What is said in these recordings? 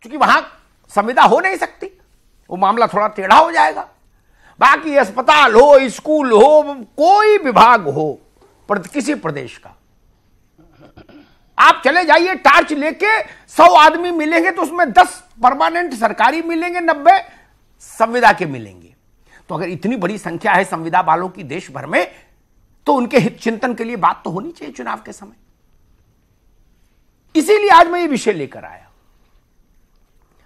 क्योंकि वहां संविदा हो नहीं सकती, वो मामला थोड़ा टेढ़ा हो जाएगा। बाकी अस्पताल हो, स्कूल हो, कोई विभाग हो किसी प्रदेश का, आप चले जाइए टार्च लेके, 100 आदमी मिलेंगे तो उसमें 10 परमानेंट सरकारी मिलेंगे, 90 संविदा के मिलेंगे। तो अगर इतनी बड़ी संख्या है संविदा वालों की देश भर में, तो उनके हित चिंतन के लिए बात तो होनी चाहिए चुनाव के समय। इसीलिए आज मैं ये विषय लेकर आया।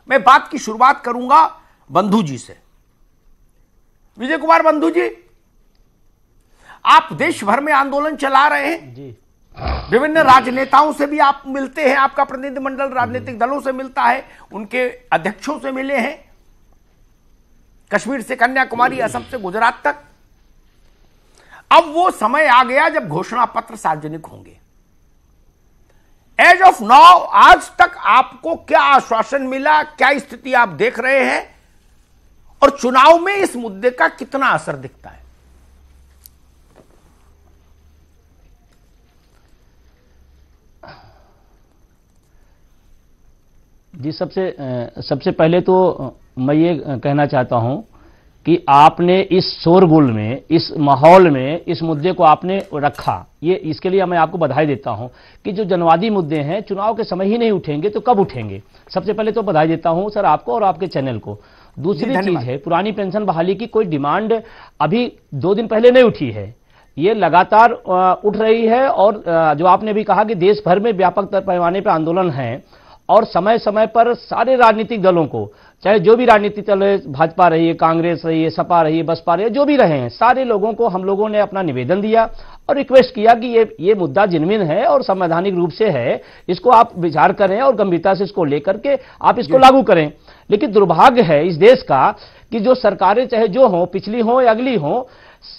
मैं बात की शुरुआत करूंगा बंधु जी से। विजय कुमार बंधु जी, आप देश भर में आंदोलन चला रहे हैं जी। विभिन्न राजनेताओं से भी आप मिलते हैं, आपका प्रतिनिधिमंडल राजनीतिक दलों से मिलता है, उनके अध्यक्षों से मिले हैं, कश्मीर से कन्याकुमारी, असम से गुजरात तक। अब वो समय आ गया जब घोषणा पत्र सार्वजनिक होंगे। एज ऑफ नाउ, आज तक आपको क्या आश्वासन मिला, क्या स्थिति आप देख रहे हैं, और चुनाव में इस मुद्दे का कितना असर दिखता है? जी, सबसे पहले तो मैं ये कहना चाहता हूं कि आपने इस शोरगुल में, इस माहौल में इस मुद्दे को आपने रखा, ये इसके लिए मैं आपको बधाई देता हूं कि जो जनवादी मुद्दे हैं चुनाव के समय ही नहीं उठेंगे तो कब उठेंगे। सबसे पहले तो बधाई देता हूं सर आपको और आपके चैनल को। दूसरी चीज है, पुरानी पेंशन बहाली की कोई डिमांड अभी 2 दिन पहले नहीं उठी है, ये लगातार उठ रही है। और जो आपने भी कहा कि देश भर में व्यापक पैमाने पर आंदोलन है, और समय समय पर सारे राजनीतिक दलों को, चाहे जो भी राजनीतिक दल है, भाजपा रही है, कांग्रेस रही है, सपा रही है, बसपा रही है, जो भी रहे हैं, सारे लोगों को हम लोगों ने अपना निवेदन दिया और रिक्वेस्ट किया कि ये मुद्दा जिनमिन है और संवैधानिक रूप से है, इसको आप विचार करें और गंभीरता से इसको लेकर के आप इसको लागू करें। लेकिन दुर्भाग्य है इस देश का कि जो सरकारें चाहे जो हो, पिछली हो या अगली हो,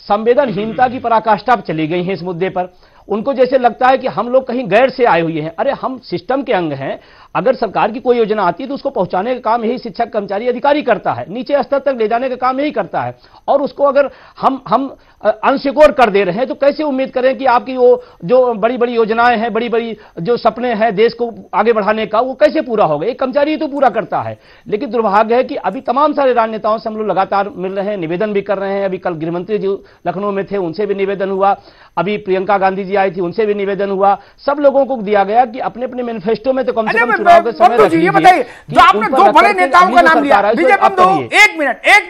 संवेदनहीनता की पराकाष्ठा चली गई है इस मुद्दे पर। उनको जैसे लगता है कि हम लोग कहीं गैर से आए हुए हैं। अरे हम सिस्टम के अंग हैं, अगर सरकार की कोई योजना आती है तो उसको पहुंचाने का काम यही शिक्षक, कर्मचारी, अधिकारी करता है, नीचे स्तर तक ले जाने का काम यही करता है। और उसको अगर हम अनसिक्योर कर दे रहे हैं तो कैसे उम्मीद करें कि आपकी वो जो बड़ी बड़ी योजनाएं हैं, बड़ी बड़ी जो सपने हैं देश को आगे बढ़ाने का, वो कैसे पूरा होगा? एक कर्मचारी तो पूरा करता है। लेकिन दुर्भाग्य है कि अभी तमाम सारे राजनेताओं से हम लोग लगातार मिल रहे हैं, निवेदन भी कर रहे हैं। अभी कल गृहमंत्री जी लखनऊ में थे, उनसे भी निवेदन हुआ। अभी प्रियंका गांधी जी आई थी, उनसे भी निवेदन हुआ। सब लोगों को दिया गया कि अपने अपने मैनिफेस्टो में तो कम से कम चुनाव के समय रख लीजिए। ये बताइए, जो आपने 2 बड़े नेताओं का नाम लिया, विजय बंधु, एक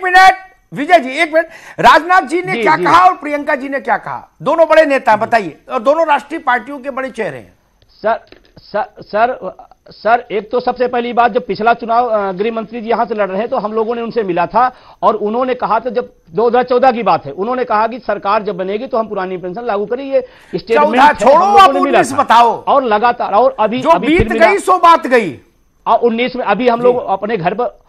मिनट विजय जी, एक मिनट। राजनाथ जी ने क्या कहा और प्रियंका जी ने क्या कहा? दोनों बड़े नेता बताइए, और दोनों राष्ट्रीय पार्टियों के बड़े चेहरे हैं। सर एक तो सबसे पहली बात, जब पिछला चुनाव गृह मंत्री जी यहां से लड़ रहे हैं तो हम लोगों ने उनसे मिला था और उन्होंने कहा था, जब 2014 की बात है, उन्होंने कहा कि सरकार जब बनेगी तो हम पुरानी पेंशन लागू करेंगे। स्टेटमेंट छोड़ो, अब 19 बताओ। और लगातार, और अभी जो बीत गई सो बात गई। और 19 में अभी हम लोग अपने घर पर